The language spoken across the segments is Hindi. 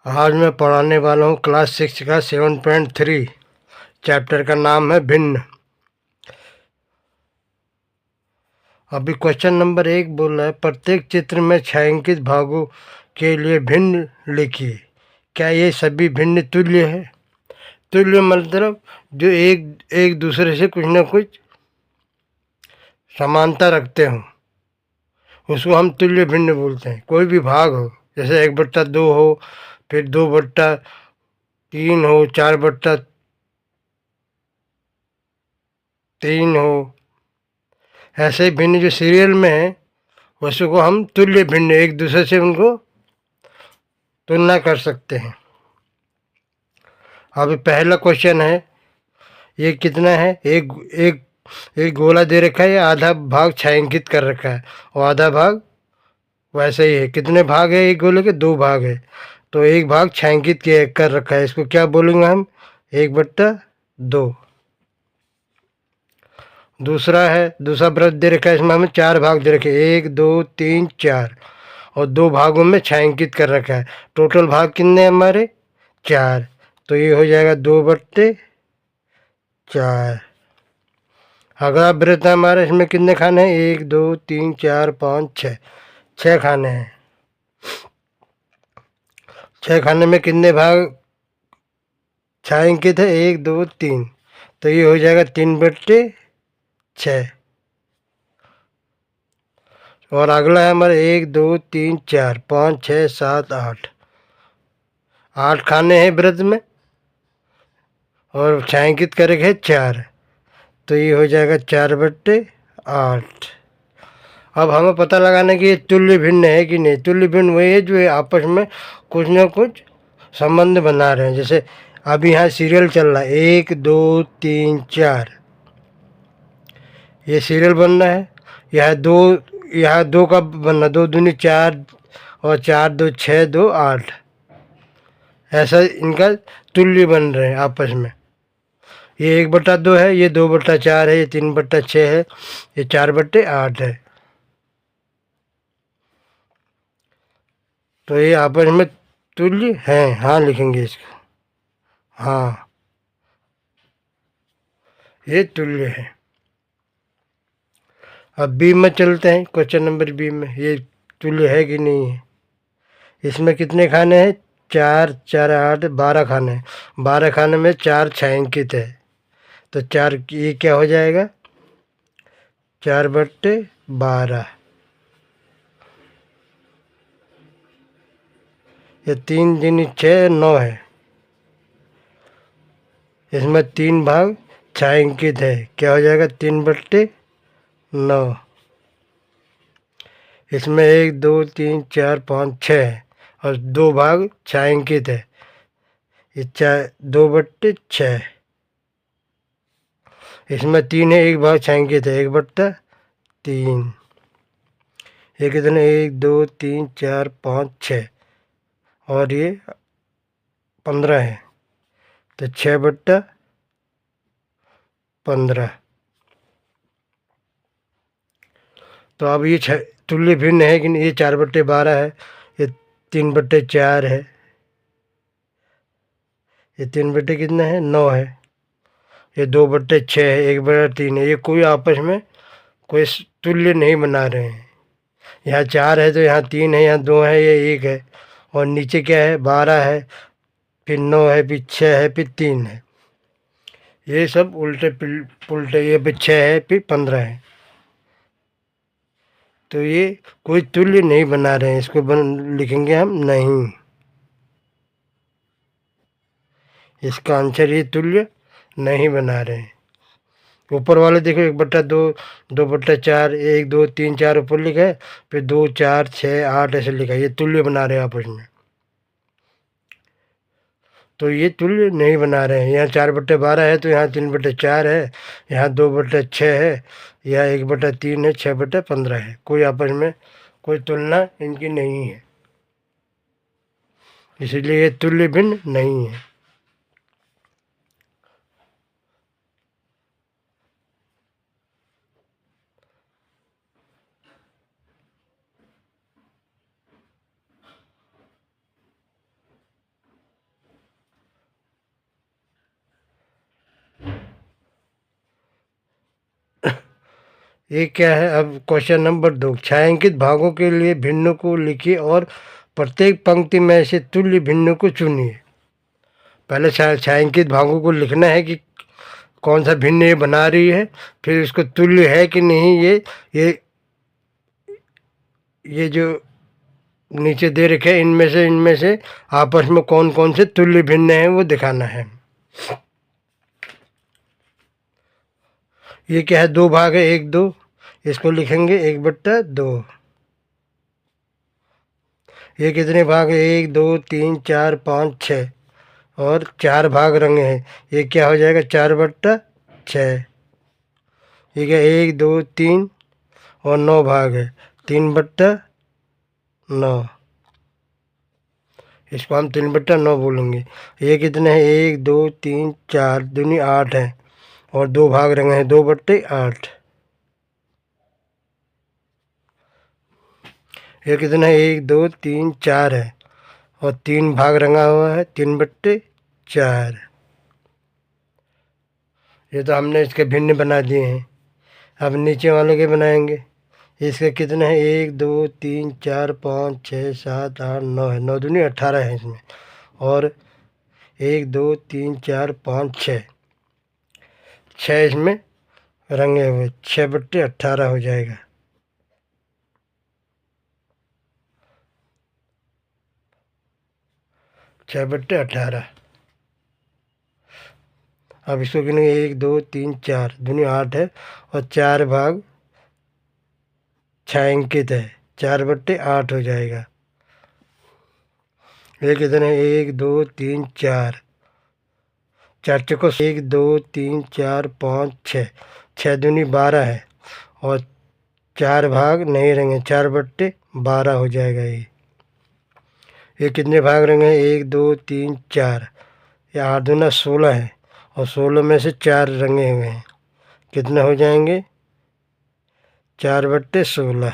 आज मैं पढ़ाने वाला हूँ क्लास 6 का 7.3। चैप्टर का नाम है भिन्न। अभी क्वेश्चन नंबर 1 बोल रहा है, प्रत्येक चित्र में छायांकित भागों के लिए भिन्न लिखिए। क्या ये सभी भिन्न तुल्य है? तुल्य मतलब जो एक एक दूसरे से कुछ न कुछ समानता रखते हों, उसको हम तुल्य भिन्न बोलते हैं। कोई भी भाग हो, जैसे 1/2 हो, फिर 2/3 हो, 4/3 हो, ऐसे भिन्न जो सीरियल में है उसको हम तुल्य भिन्न, एक दूसरे से उनको तुलना कर सकते हैं। अभी पहला क्वेश्चन है, ये कितना है? एक एक एक गोला दे रखा है, आधा भाग छायांकित कर रखा है और आधा भाग वैसे ही है। कितने भाग है एक गोले के? 2 भाग है, तो एक भाग छायांकित कर रखा है, इसको क्या बोलेंगे हम? 1/2। दूसरा वृत्त दे रखा है, इसमें हमें 4 भाग दे रखे, 1 2 3 4, और 2 भागों में छायांकित कर रखा है। टोटल भाग कितने हमारे? 4, तो ये हो जाएगा 2/4। अगला वृत्त है हमारा, इसमें कितने खाने हैं? 1 2 3 4 5 6, 6 खाने हैं। 6 खाने में कितने भाग छायांकित है? 1 2 3, तो ये हो जाएगा 3/6। और अगला है हमारा 1 2 3 4 5 6 7 8, 8 खाने हैं वृत्त में और छायांकित करेंगे 4, तो ये हो जाएगा 4/8। अब हमें पता लगाना कि ये तुल्य भिन्न है कि नहीं। तुल्य भिन्न वही है जो ये आपस में कुछ न कुछ संबंध बना रहे हैं। जैसे अभी यहाँ सीरियल चल रहा है, 1 2 3 4, ये सीरियल बनना है। यहाँ दो का बनना, 2 दूनी 4 और 4 2 6 2 8, ऐसा इनका तुल्य बन रहे हैं आपस में। ये 1/2 है, ये 2/4 है, ये 3/6 है, ये 4/8 है। तो ये आपस में तुल्य हैं। हाँ लिखेंगे इसको, हाँ ये तुल्य है। अब बी में चलते हैं, क्वेश्चन नंबर बी में, ये तुल्य है कि नहीं है। इसमें कितने खाने हैं? 4 4 8 12 खाने हैं। 12 खाने में 4 छायांकित है, तो 4 ये क्या हो जाएगा? 4/12। ये 3 दूनी 6 9 है, इसमें 3 भाग छायांकित है, क्या हो जाएगा? 3/9। इसमें 1 2 3 4 5 6 है और 2 भाग छायांकित है, ये 2/6। इसमें 3 है, 1 भाग छायांकित है, 1/3। ये कितने? 1 2 3 4 5 6, और ये 15 है, तो 6/15। तो अब ये तुल्य भिन्न है कि नहीं? ये 4/12 है, ये 3/4 है, ये 3 कितना है? 9 है, ये 2/6 है, 1/3 है। ये कोई आपस में कोई तुल्य नहीं बना रहे हैं। यहाँ 4 है तो यहाँ 3 है, यहाँ 2 है, ये 1 है, और नीचे क्या है? 12 है, फिर 9 है, फिर 6 है, फिर 3 है। ये सब उल्टे पुल्टे, ये फिर 6 है, फिर 15 है। तो ये कोई तुल्य नहीं बना रहे हैं, इसको लिखेंगे हम नहीं। इसका आंसर ये तुल्य नहीं बना रहे हैं। ऊपर वाले देखो, 1/2 2/4 1 2 3 4 ऊपर लिखा है, फिर 2 4 6 8 ऐसे लिखा है, ये तुल्य बना रहे हैं आपस में। तो ये तुल्य नहीं बना रहे हैं। यहाँ 4/12 है, तो यहाँ 3/4 है, यहाँ 2/6 है, यहाँ 1/3 है, 6/15 है। कोई आपस में कोई तुलना इनकी नहीं है, इसलिए ये तुल्य भिन्न नहीं है। ये क्या है? अब क्वेश्चन नंबर 2, छायांकित भागों के लिए भिन्नों को लिखिए और प्रत्येक पंक्ति में से तुल्य भिन्नों को चुनिए। पहले छायांकित भागों को लिखना है कि कौन सा भिन्न ये बना रही है, फिर इसको तुल्य है कि नहीं। ये ये जो नीचे दे रखे हैं इनमें से आपस में कौन कौन से तुल्य भिन्न हैं वो दिखाना है। ये क्या है? 2 भाग है, 1 2, इसको लिखेंगे 1/2। ये कितने भाग है? 1 2 3 4 5 6, और 4 भाग रंगे हैं। ये क्या हो जाएगा? 4/6। ठीक है, 1 2 3 और 9 भाग है, 3/9। इसको हम 3/9 बोलेंगे। ये कितने हैं? 1 2 3 4 दूनी 8 है, और 2 भाग रंगे हैं, 2/8। ये कितना है? 1 2 3 4 है, और 3 भाग रंगा हुआ है, 3/4। ये तो हमने इसके भिन्न बना दिए हैं। अब नीचे वाले के बनाएंगे। इसके कितने हैं? 1 2 3 4 5 6 7 8 9 है, 9 दूनी 18 है इसमें, और 1 2 3 4 5 6, 6 इसमें रंगे हुए, 6/18 हो जाएगा। 6/18। अब इसको गिनेंगे, 1 2 3 4 दूनी 8 है, और 4 भाग छायांकित है, 4/8 हो जाएगा। ये कितने? 1 2 3 4, 4 चौको 1 2 3 4 5 6, 6 दूनी 12 है, और 4 भाग नहीं रहेंगे, 4/12 हो जाएगा। ये कितने भाग रहेंगे? 1 2 3 4, ये 8 दूना 16 है, और 16 में से 4 रंगे हुए हैं, कितने हो जाएंगे? 4/16।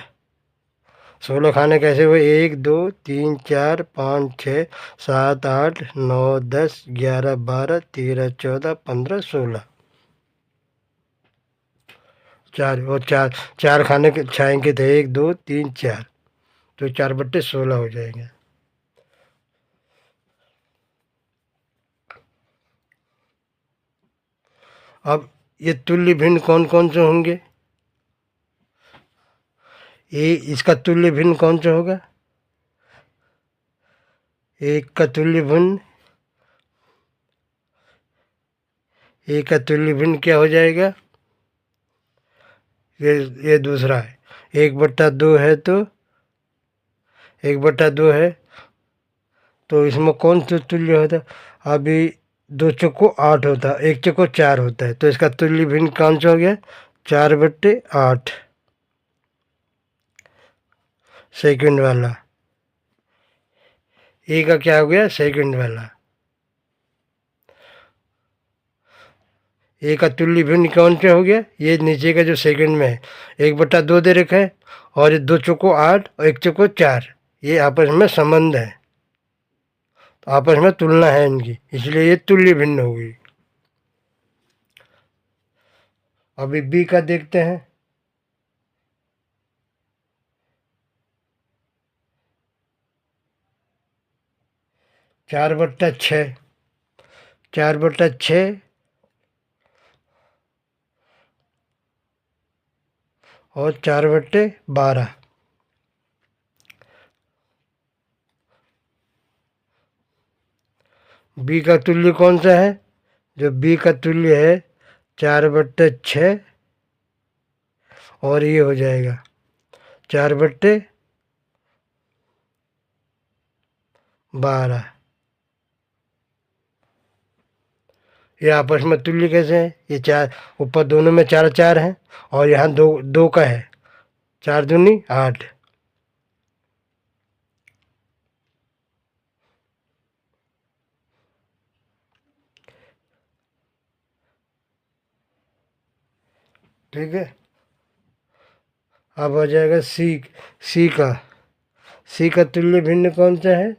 16 खाने कैसे हुए? 1 2 3 4 5 6 7 8 9 10 11 12 13 14 15 16, 4, और 4 4 खाने के छाएंगे थे, 1 2 3 4, तो 4/16 हो जाएंगे। अब ये तुल्य भिन्न कौन कौन से होंगे? ये इसका तुल्य भिन्न कौन सा होगा? एक का तुल्य भिन्न, एक का तुल्य भिन्न क्या हो जाएगा? ये दूसरा है, 1/2 है, तो 1/2 है, तो इसमें कौन सा तुल्य होता है? अभी 2 चौको 8 होता है, 1 चौको 4 होता है, तो इसका तुल्य भिन्न कौन सा हो गया? 4/8, सेकंड वाला। ए का क्या हो गया? सेकंड वाला। ए का तुल्य भिन्न कौन सा हो गया? ये नीचे का जो सेकंड में है, 1/2 दे रखा है, और ये 2 चौको 8 और 1 चौको 4, ये आपस में संबंध है, तो आपस में तुलना है इनकी, इसलिए ये तुल्य भिन्न हो गई। अभी बी का देखते हैं। 4/6, 4/6, और 4/12। बी का तुल्य कौन सा है? जो बी का तुल्य है 4/6, और ये हो जाएगा 4/12। ये आपस में तुल्य कैसे हैं? ये 4 ऊपर दोनों में 4 4 हैं, और यहाँ 2 2 का है, 4 दूनी 8। ठीक है, अब आ जाएगा सी। सी का सी का तुल्य भिन्न कौन सा है?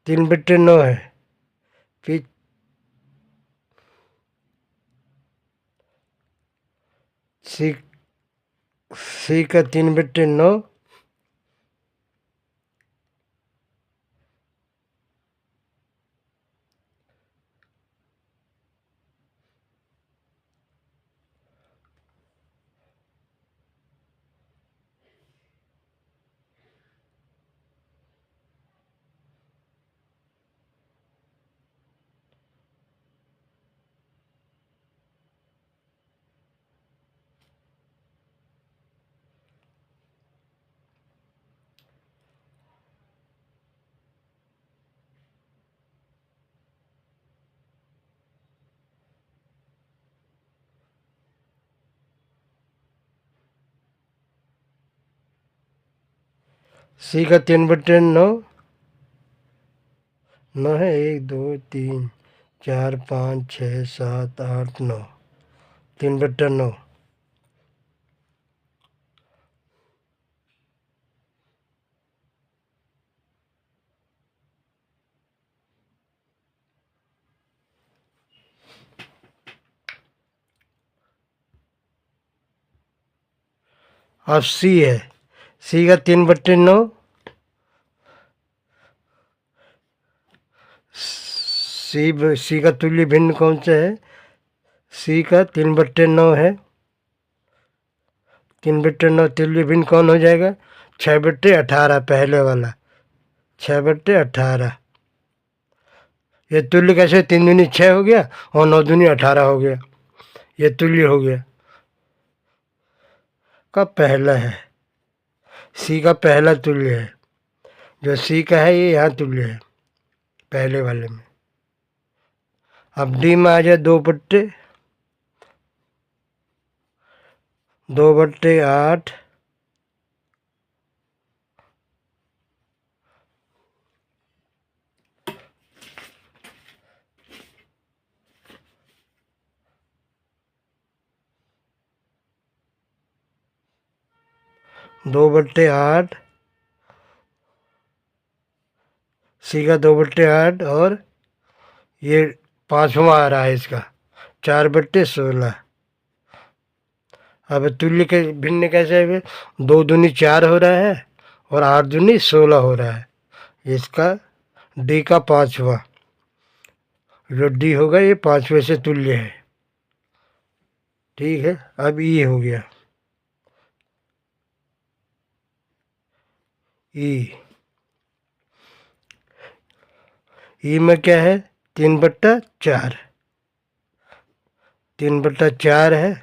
3/9 है। फिर सी सी का 3/9 सी का 3/9 9 है। 1 2 3 4 5 6 7 8 9 3/9। अब सी है। सी का 3/9 सी का तुल्य भिन्न कौन सा है? सी का 3/9 है। 3/9 तुल्य भिन्न कौन हो जाएगा? 6/18 पहले वाला। 6/18। ये तुल्य कैसे? 3 दूनी 6 हो गया और 9 दूनी 18 हो गया। ये तुल्य हो गया। का पहला है। सी का पहला तुल्य है। जो सी का है ये यहाँ तुल्य है पहले वाले में। अब डी में आ जाए 2/8। 2/8। सी का 2/8 और ये 5वां आ रहा है इसका 4/16। अब तुल्य के भिन्न कैसे है? 2 दूनी 4 हो रहा है और 8 दूनी 16 हो रहा है। इसका डी का 5वां जो डी होगा ये 5वें से तुल्य है। ठीक है। अब ई हो गया। ई में क्या है? 3/4। 3/4 है।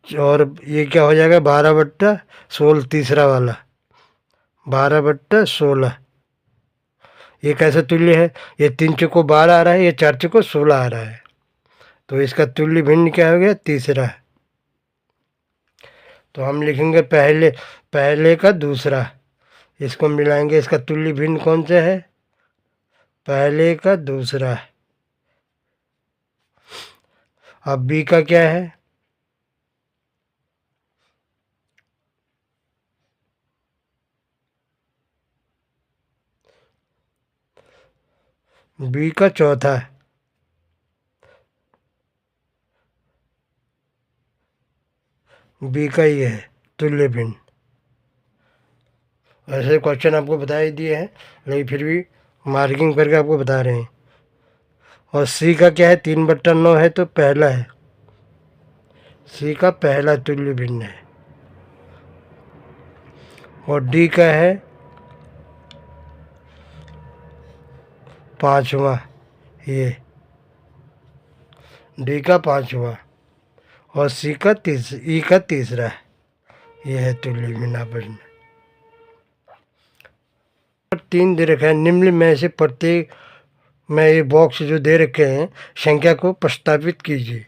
और ये क्या हो जाएगा? 12/16 तीसरा वाला। 12/16। ये कैसे तुल्य है? ये 3 चौको 12 आ रहा है, ये 4 चौको 16 आ रहा है। तो इसका तुल्य भिन्न क्या हो गया? तीसरा। तो हम लिखेंगे पहले का दूसरा। इसको मिलाएंगे। इसका तुल्य भिन्न कौन सा है? पहले का दूसरा। अब बी का क्या है? बी का चौथा। बी का ये है तुल्य भिन्न। ऐसे क्वेश्चन आपको बता ही दिए हैं लेकिन फिर भी मार्किंग करके आपको बता रहे हैं। और सी का क्या है? 3/9 है तो पहला है। सी का पहला तुल्य भिन्न है। और डी का है 5वां। ये डी का 5वां और सी का ई का तीसरा। ये है तुल्य भिन्न आपस में। 3 दे रखा है। निम्न में से प्रत्येक में ये बॉक्स जो दे रखे हैं संख्या को प्रस्तावित कीजिए।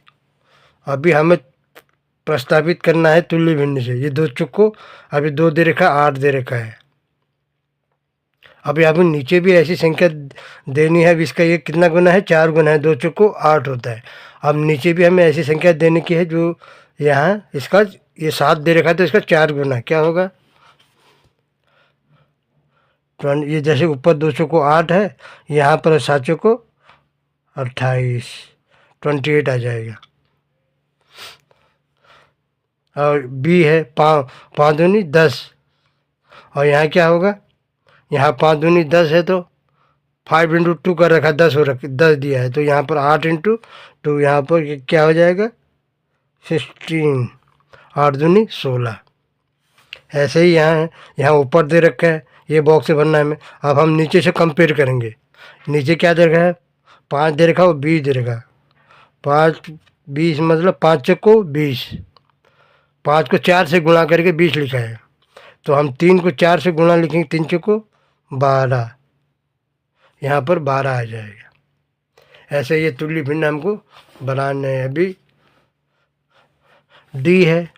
अभी हमें प्रस्तावित करना है तुल्य भिन्न से। ये 2 चुको अभी 2 दे रखा है, 8 दे रखा है। अभी हमें नीचे भी ऐसी संख्या देनी है। अब इसका ये कितना गुना है? 4 गुना है। 2 चुको 8 होता है। अब नीचे भी हमें ऐसी संख्या देने की है जो यहाँ इसका ये 7 दे रखा है तो इसका 4 गुना क्या होगा? ये जैसे ऊपर 2 चौको 8 है, यहाँ पर 7 चौको 28, 28 आ जाएगा। और बी है 5 दूनी 10, और यहाँ क्या होगा, यहाँ 5 दूनी 10 है तो 5 इंटू 2 कर रखा, 10 हो रखा, 10 दिया है तो यहाँ पर 8 इंटू 2, यहाँ पर क्या हो जाएगा 16, 8 दूनी 16। ऐसे ही यहाँ है, यहाँ ऊपर दे रखा है, ये बॉक्स से भरना है हमें। अब हम नीचे से कंपेयर करेंगे। नीचे क्या दे रखा है, 5 दे रखा और 20 दे रखा। 5 20 मतलब 5 चौको 20, 5 को 4 से गुणा करके 20 लिखा है, तो हम 3 को 4 से गुणा लिखेंगे, 3 चौको 12, यहाँ पर 12 आ जाएगा। ऐसे ये तुल्य भिन्न हमको बनाने हैं। अभी डी है,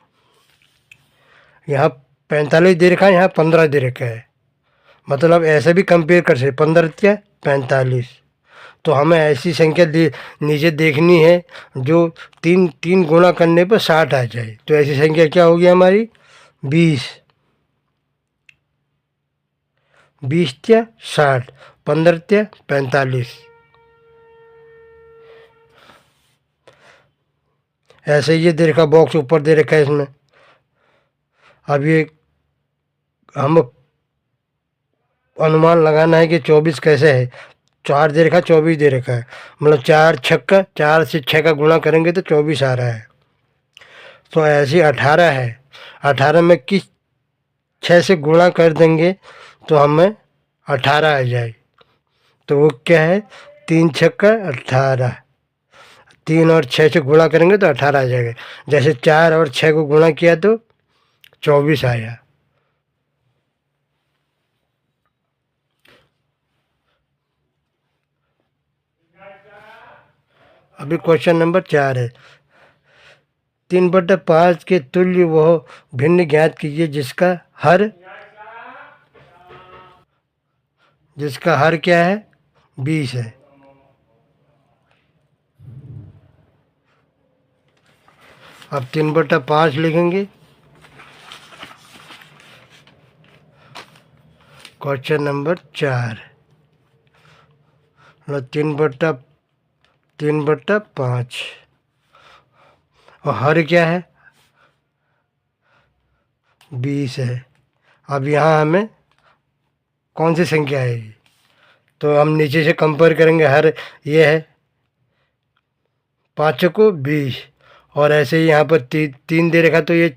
यहाँ 45 दे रखा है, यहाँ 15 दे रखा है, मतलब ऐसे भी कंपेयर कर सकते, 15 क्या 45। तो हमें ऐसी संख्या नीचे देखनी है जो 3 गुणा करने पर 60 आ जाए। तो ऐसी संख्या क्या होगी हमारी 20, 20 क्या 60, 15 क्या 45। ऐसे ये दे रखा, बॉक्स ऊपर दे रखा है इसमें। अब ये हम अनुमान लगाना है कि 24 कैसे है। 4 दे रखा, 24 दे रखा है, मतलब 4 छक्का, 4 से 6 का गुणा करेंगे तो 24 आ रहा है। तो ऐसे 18 है, 18 में किस 6 से गुणा कर देंगे तो हमें 18 आ जाए। तो वो क्या है 3 छक्का 18, 3 और 6 से गुणा करेंगे तो 18 आ जाएगा। जैसे 4 और 6 को गुणा किया तो 24 आया। अभी क्वेश्चन नंबर 4 है, 3/5 के तुल्य वह भिन्न ज्ञात कीजिए जिसका हर क्या है 20 है। अब 3/5 लिखेंगे। क्वेश्चन नंबर 4, मतलब 3/5 और हर क्या है 20 है। अब यहाँ हमें कौन सी संख्या आएगी, तो हम नीचे से कंपेयर करेंगे। हर ये है 5 को 20, और ऐसे ही यहाँ पर 3 दे रखा, तो ये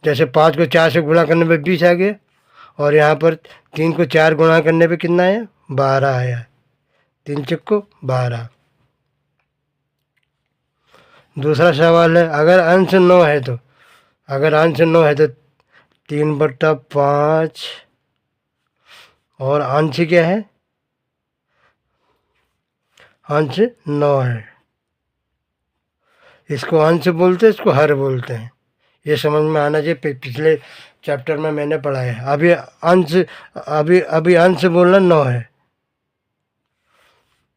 जैसे 5 को 4 से गुणा करने पे 20 आ गया, और यहाँ पर 3 को 4 गुणा करने पे कितना आया 12 आया, 3 चौको 12। दूसरा सवाल है, अगर अंश 9 है तो 3/5 और अंश क्या है, अंश 9 है। इसको अंश बोलते हैं, इसको हर बोलते हैं, ये समझ में आना चाहिए। पिछले चैप्टर में मैंने पढ़ा है। अभी अंश बोलना 9 है,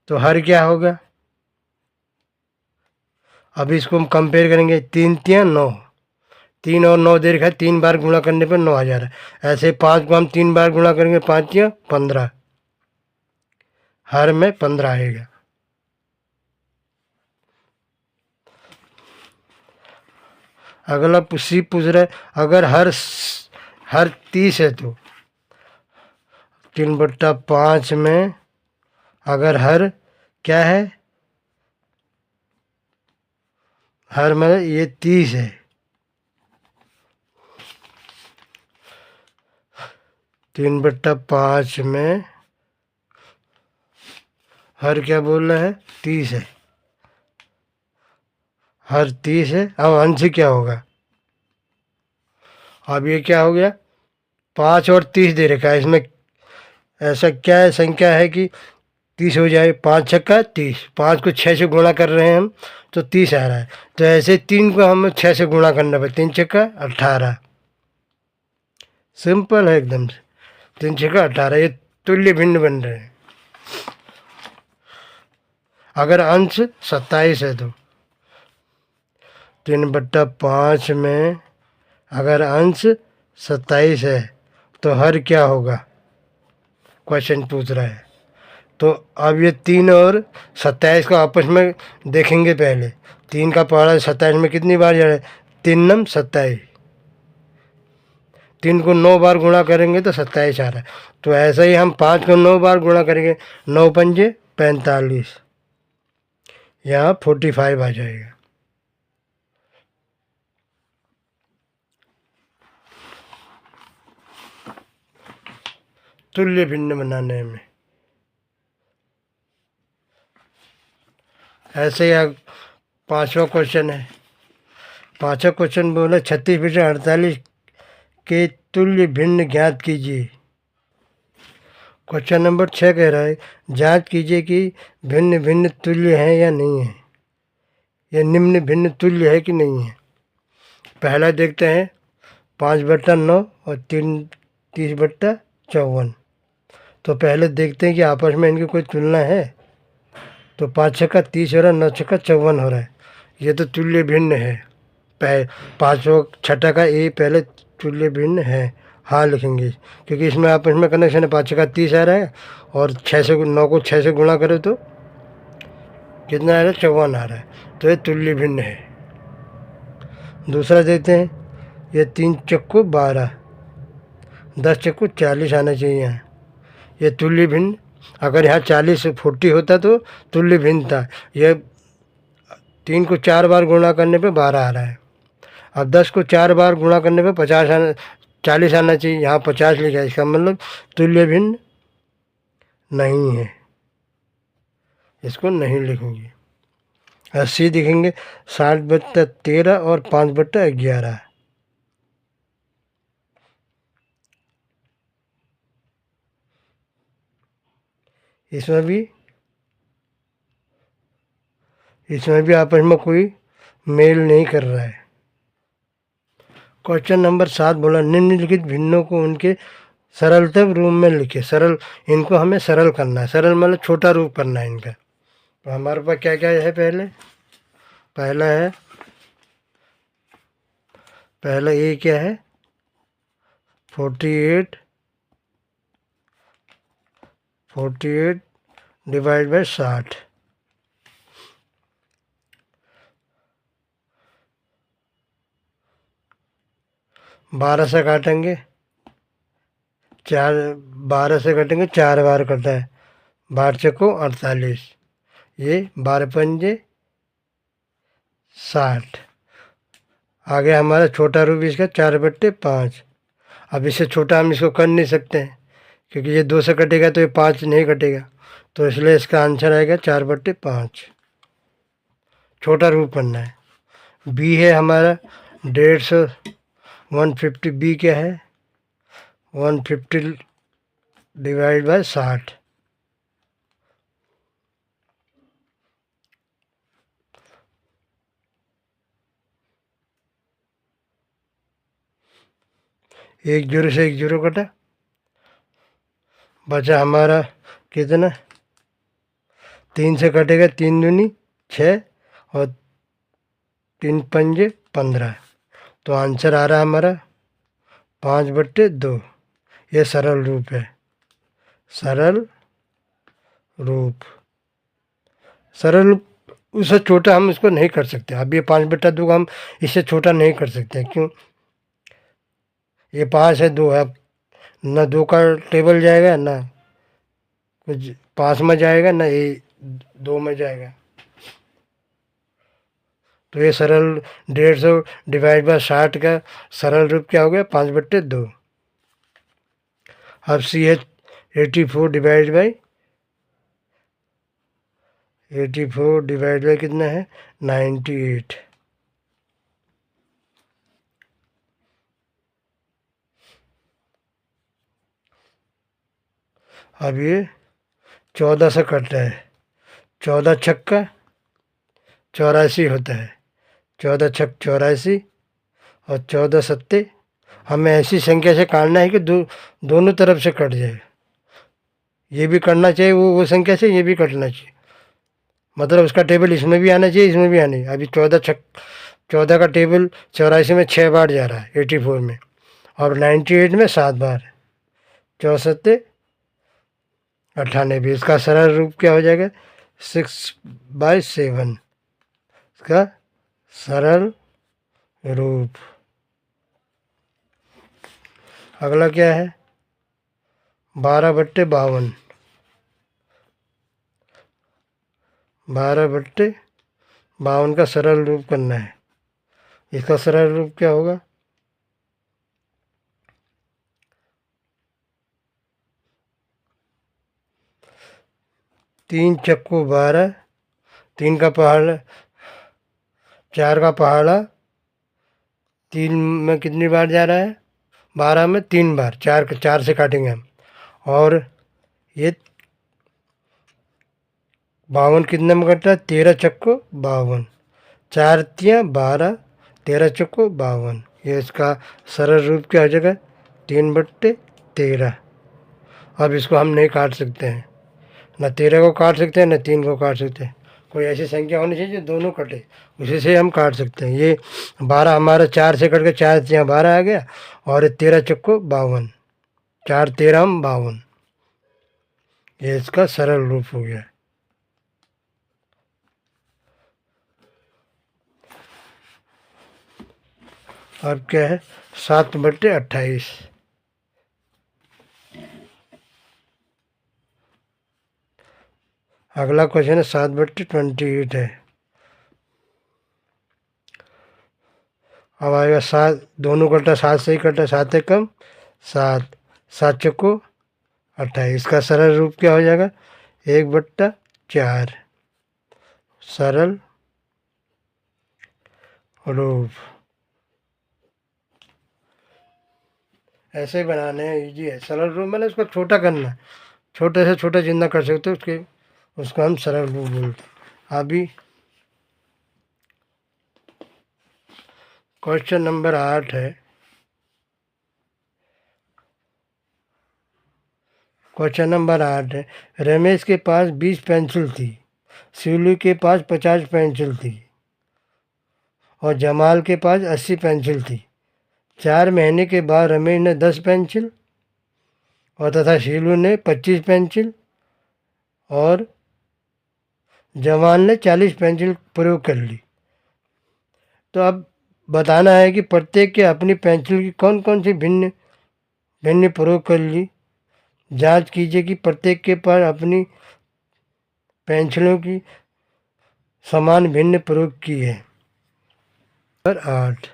तो हर क्या होगा। अभी इसको हम कंपेयर करेंगे, 3 3 9, 3 और 9 दे रखा है, 3 बार गुणा करने पर 9 आ जा रहा है। ऐसे 5 को हम 3 बार गुणा करेंगे, 5 या 15, हर में 15 आएगा। अगला सी पूछ रहा है, अगर हर 30 है तो 3/5 में अगर हर क्या है, हर में ये 30 है, 3/5 में हर क्या बोल रहा है 30 है, हर 30 है। अब अंश क्या होगा, अब ये क्या हो गया 5 और 30 दे रखा है, इसमें ऐसा क्या है संख्या है कि 30 हो जाए, 5 छक्का 30, 5 को 6 से गुणा कर रहे हैं हम तो 30 आ रहा है। तो ऐसे 3 को हमें 6 से गुणा करना पड़े, 3 छक्का 18, सिंपल है एकदम से, 3 छक्का 18, ये तुल्य भिन्न बन रहे हैं। अगर अंश 27 है तो 3/5 में अगर अंश 27 है तो हर क्या होगा क्वेश्चन पूछ रहा है। तो अब ये 3 और 27 को आपस में देखेंगे। पहले 3 का पहाड़ा 27 में कितनी बार जा रहा है, 3 नम 27, 3 को 9 बार गुणा करेंगे तो 27 आ रहा है। तो ऐसा ही हम 5 को 9 बार गुणा करेंगे, 9 पंजे 45, यहाँ 45 आ जाएगा। तुल्य भिन्न बनाने में ऐसे ही 5वां क्वेश्चन है। 5वां क्वेश्चन बोला 36 बटे 48 के तुल्य भिन्न ज्ञात कीजिए। क्वेश्चन नंबर 6 कह रहा है जांच कीजिए कि भिन्न भिन्न तुल्य हैं या नहीं है, या निम्न भिन्न तुल्य है कि नहीं है। पहला देखते हैं 5/9 और 30/54। तो पहले देखते हैं कि आपस में इनकी कोई तुलना है। तो 5 छक्का 30 हो रहा है, 9 छक्का 54 हो रहा है, ये तो तुल्य भिन्न है। 5वां छठा का ए पहले तुल्य भिन्न है, हाँ लिखेंगे, क्योंकि इसमें आपस में कनेक्शन है। 5 छक्का 30 आ रहा है और 9 को 6 से गुणा करो तो कितना आ रहा है, 54 आ रहा है, तो ये तुल्य भिन्न है। दूसरा देखते हैं, ये 3 चक्कू 12, 10 चक्कू 40 आना चाहिए यहाँ, ये तुल्य भिन्न। अगर यहाँ 40 से 40 होता तो तुल्य भिन्न था। यह 3 को 4 बार गुणा करने पे 12 आ रहा है। अब 10 को 4 बार गुणा करने पे 40 आना चाहिए, यहाँ 50 लिखा है, इसका मतलब तुल्य भिन्न नहीं है, इसको नहीं लिखोगे। 80 दिखेंगे 60/13 और 5/11। इसमें भी आपस में कोई मेल नहीं कर रहा है। क्वेश्चन नंबर 7 बोला निम्नलिखित भिन्नों को उनके सरलतम रूप में लिखे। सरल, इनको हमें सरल करना है, सरल मतलब छोटा रूप करना है इनका। तो हमारे पास क्या क्या है, पहला ए क्या है, 48 डिवाइड बाय 60, बारह से काटेंगे 4 बार कटा है, 12 चक्को 48, ये 12 पंजे 60। आगे हमारा छोटा रूप इसका 4/5। अब इससे छोटा हम इसको कर नहीं सकते हैं, क्योंकि ये 2 से कटेगा तो ये 5 नहीं कटेगा, तो इसलिए इसका आंसर आएगा 4/5। छोटा रूप करना है। बी है हमारा 150, 150। बी क्या है, 150 डिवाइड बाय 60, एक जीरो से 1 जीरो कटा, बचा हमारा कितना, 3 से कटेगा 3 दूनी 6 और 3 पंजे 15, तो आंसर आ रहा है हमारा 5/2। ये सरल रूप है, सरल रूप। उससे छोटा हम इसको नहीं कर सकते। अब ये 5/2 को हम इससे छोटा नहीं कर सकते, क्यों, ये 5 है, 2 है, ना 2 का टेबल जाएगा, ना कुछ 5 में जाएगा, ना ये 2 में जाएगा। तो ये सरल 150 डिवाइड बाय 60 का सरल रूप क्या हो गया, 5/2। अब सी है 84 डिवाइड बाय कितना है, 98। अब ये 14 से कट रहा है, 14 छक्का 84 होता है, 14 छक 84 और 14 सत्ते। हमें ऐसी संख्या से काटना है कि दोनों तरफ से कट जाए। ये भी करना चाहिए, वो संख्या से ये भी कटना चाहिए, मतलब उसका टेबल इसमें भी आना चाहिए, इसमें भी आना चाहिए। अभी 14 का टेबल 84 में 6 बार जा रहा है, 84 में, और 98 में 7 बार, 64 98। इसका सरल रूप क्या हो जाएगा? 6/7। इसका सरल रूप। अगला क्या है? 12/52। 12/52 का सरल रूप करना है। इसका सरल रूप क्या होगा? 3 चक्कू 12, 3 का पहाड़ा, 4 का पहाड़ा 3 में कितनी बार जा रहा है? 12 में 3 बार, 4 से काटेंगे हम। और ये 52 कितने में कटता है? 13 चक्को 52, 4 तियाँ 12, 13 चक्को 52। ये इसका सरल रूप क्या हो जाएगा? 3/13। अब इसको हम नहीं काट सकते हैं, ना 13 को काट सकते हैं, ना 3 को काट सकते हैं। कोई ऐसी संख्या होनी चाहिए जो दोनों कटे, उसी से हम काट सकते हैं। ये 12 हमारा 4 से कट के 4 तियाँ 12 आ गया, और 13 चक्को 52, 4 13 52। ये इसका सरल रूप हो गया। अब क्या है? 7/28। अगला क्वेश्चन है 7/28 है। अब आएगा 7, दोनों कटा 7 से ही कटा, 7 है कम 7, 7 चक्को 28। इसका सरल रूप क्या हो जाएगा? 1/4 सरल रूप। ऐसे ही बनाने हैं, ईजी है। सरल रूप मैंने उसको छोटा करना है, छोटे से छोटा जितना कर सकते हो उसको हम सरल रूप बोलते हैं। अभी क्वेश्चन नंबर 8 है। क्वेश्चन नंबर 8 है, रमेश के पास 20 पेंसिल थी, शिवलू के पास 50 पेंसिल थी, और जमाल के पास 80 पेंसिल थी। 4 महीने के बाद रमेश ने 10 पेंसिल और तथा शीलू ने 25 पेंसिल और जमाल ने 40 पेंसिल प्रयोग कर ली। तो अब बताना है कि प्रत्येक के अपनी पेंसिल की कौन कौन सी भिन्न भिन्न प्रयोग कर ली। जांच कीजिए कि प्रत्येक के पास अपनी पेंसिलों की समान भिन्न प्रयोग की है। नंबर 8,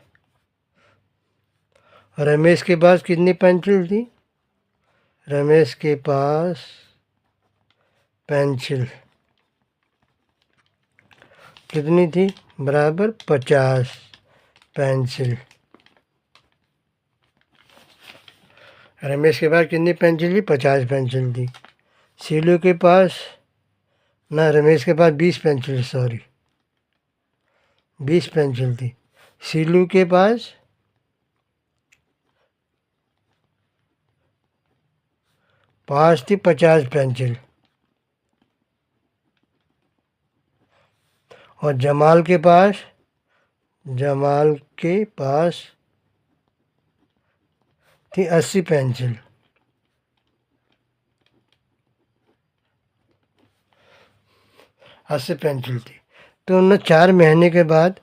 रमेश के पास कितनी पेंसिल थी? रमेश के पास पेंसिल कितनी थी? बराबर 50 पेंसिल। रमेश के पास कितनी पेंसिल थी? 50 पेंसिल थी। शीलू के पास, ना रमेश के पास 20 पेंसिल, सॉरी 20 पेंसिल थी। शीलू के पास 5 थी 50 पेंसिल, और जमाल के पास थी 80 पेंसिल। थी। तो उन्होंने 4 महीने के बाद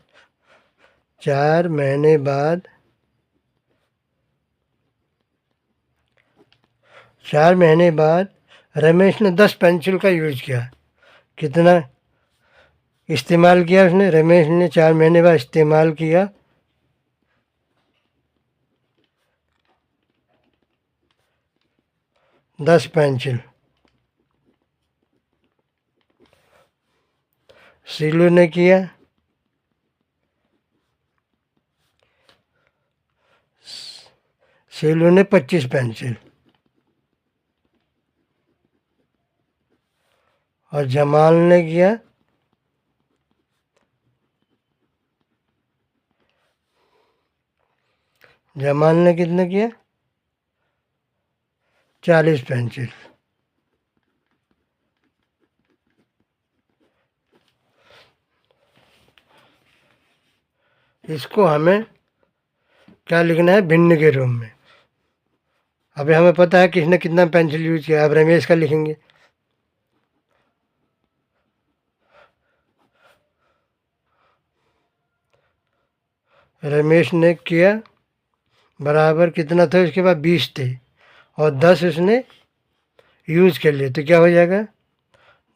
4 महीने बाद 4 महीने बाद रमेश ने 10 पेंसिल का यूज किया। कितना इस्तेमाल किया उसने? रमेश ने 4 महीने बाद इस्तेमाल किया 10 पेंसिल। शीलू ने किया शीलू ने 25 पेंसिल, और जमाल ने किया कितना किया? 40 पेंसिल। इसको हमें क्या लिखना है? भिन्न के रूप में। अभी हमें पता है किसने कितना पेंसिल यूज किया। अब रमेश का लिखेंगे, रमेश ने किया बराबर कितना था, उसके बाद 20 थे और 10 उसने यूज कर लिए, तो क्या हो जाएगा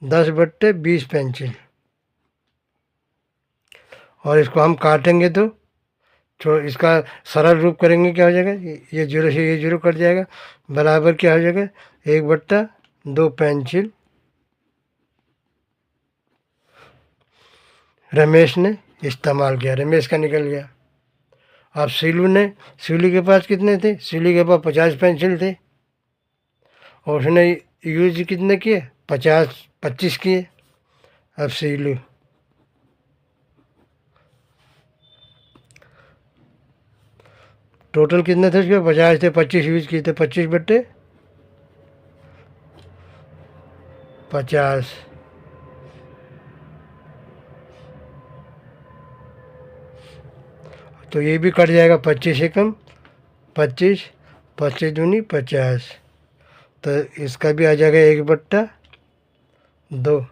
10/20 पेंसिल। और इसको हम काटेंगे तो इसका सरल रूप करेंगे, क्या हो जाएगा, ये जीरो से ये जीरो कट जाएगा, बराबर क्या हो जाएगा 1/2 पेंसिल रमेश ने इस्तेमाल किया। रमेश का निकल गया। अब सीलू के पास कितने थे, सीलू के पास 50 पेंसिल थे और उसने यूज कितने किए, 25 किए। अब सीलू टोटल कितने थे उसके, 50 थे, 25 यूज किए थे, 25/50। तो ये भी कट जाएगा, 25 से कम 25, 25×2 = 50, तो इसका भी आ जाएगा 1/2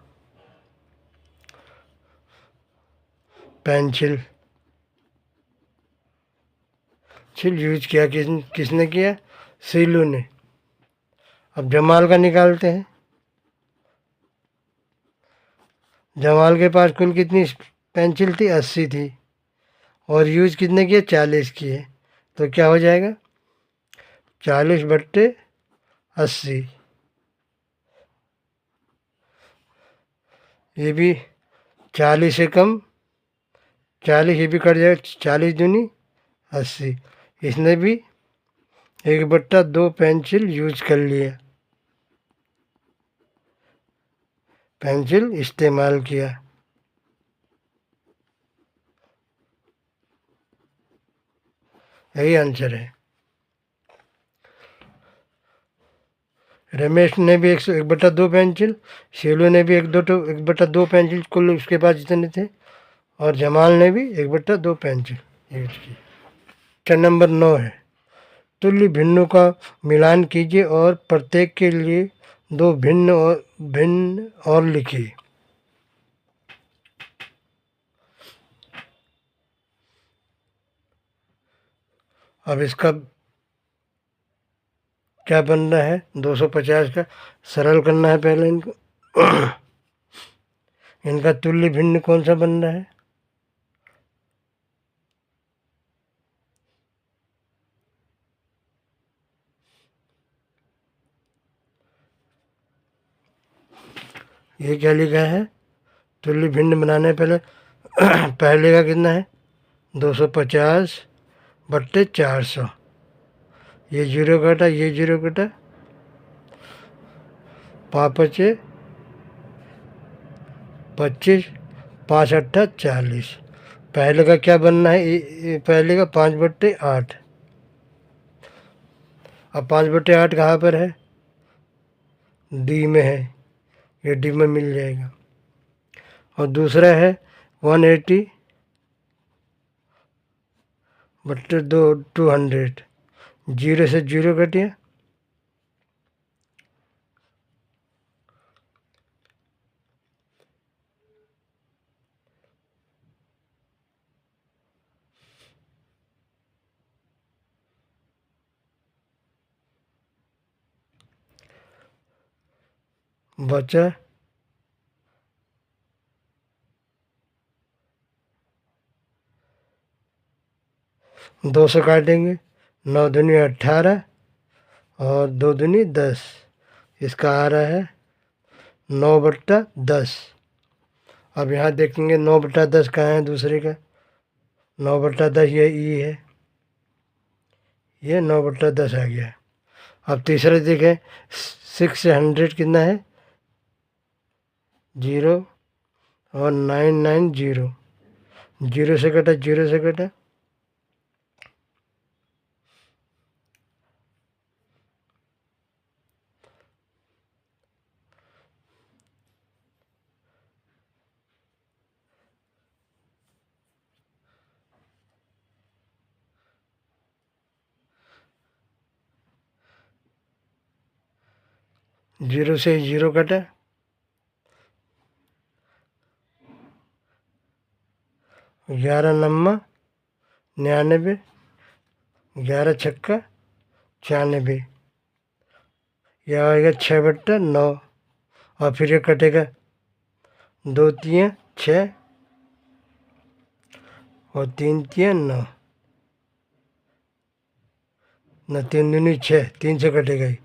पेंसिल यूज किया। किसने किया, सीलू ने। अब जमाल का निकालते हैं। जमाल के पास कुल कितनी पेंसिल थी, 80 थी और यूज कितने किए, 40 किए, तो क्या हो जाएगा 40/80। ये भी 40 से कम 40, ये भी कट जाएगा, 40×2 = 80। इसने भी 1/2 पेंसिल यूज कर लिया, पेंसिल इस्तेमाल किया। यही आंसर है। रमेश ने भी 1/2 पेंसिल, शीलू ने भी 1/2 पेंसिल, कुल उसके पास जितने थे, और जमाल ने भी 1/2 पेंसिल यूज की। क्वेश्चन नंबर 9 है, तुल्य भिन्नों का मिलान कीजिए और प्रत्येक के लिए दो भिन्न और लिखिए। अब इसका क्या बन रहा है, 250 का सरल करना है पहले इनको। इनका तुल्य भिन्न कौन सा बन रहा है, ये क्या लिखा है, तुल्य भिन्न बनाने पहले पहले का कितना है 250/400, ये जीरो कटा, ये जीरो कटा, 5×5 = 25, 5×8 = 40। पहले का क्या बनना है, पहले का 5/8। अब 5/8 कहाँ पर है, डी में है, ये डी में मिल जाएगा। और दूसरा है 180/200, जीरो से जीरो कटिए, बचा 200 काटेंगे, 9×2 = 18 और 2×2 = 10, इसका आ रहा है 9/10। अब यहाँ देखेंगे 9/10 कहाँ है, दूसरे का 9/10 ये ई है, ये 9/10 आ गया। अब तीसरा देखें, 6 से 100 कितना है, 0 और 990, जीरो से कटा, जीरो से कटा, जीरो से जीरो कटा, 11×9 99, 11 छक्का 96, यह आएगा 6/9। और फिर ये कटेगा 2 तियाँ 6 और 3 तियाँ 9, न 3 दूनी 6, 3 से कटेगा ही,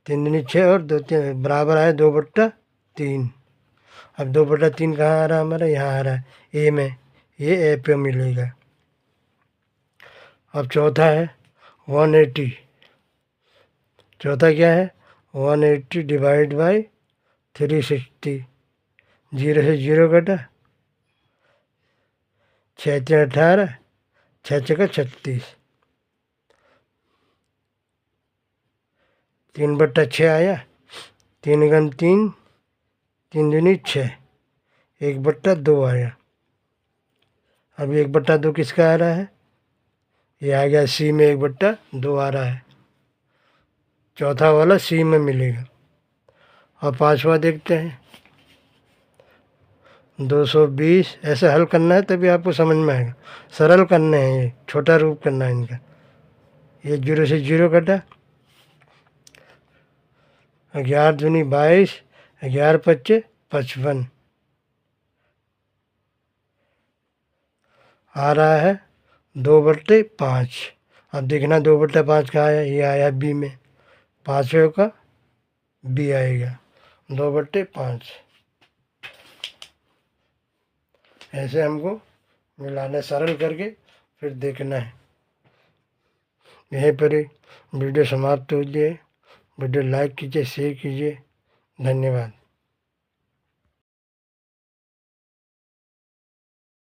3 दूनी 6 और 2 तियाँ बराबर आए 2/3। अब 2/3 कहाँ आ रहा है हमारा, यहाँ आ रहा है ए में, ये ए पे मिलेगा। अब चौथा है 180, चौथा क्या है 180 डिवाइड बाई 360, 0 से 0 कटा, 6 से 18, 6 छक्का 36, 3/6 आया, 3 गुना 3, 3 दूनी 6, 1/2 आया। अब 1/2 किसका आ रहा है, ये आ गया सी में 1/2 आ रहा है, चौथा वाला सी में मिलेगा। और पांचवा देखते हैं 220, ऐसे हल करना है तभी आपको समझ में आएगा, सरल करने हैं, ये छोटा रूप करना है इनका। ये 0 से 0 कटा, 11 दूनी 22, 11 पच्चे 55, आ रहा है 2/5। अब देखना 2/5 कहाँ आया, ये आया बी में, पाँचवें का बी आएगा 2/5। ऐसे हमको मिलाना, सरल करके फिर देखना है। यहीं पर ही वीडियो समाप्त होती है। वीडियो लाइक कीजिए, शेयर कीजिए। धन्यवाद।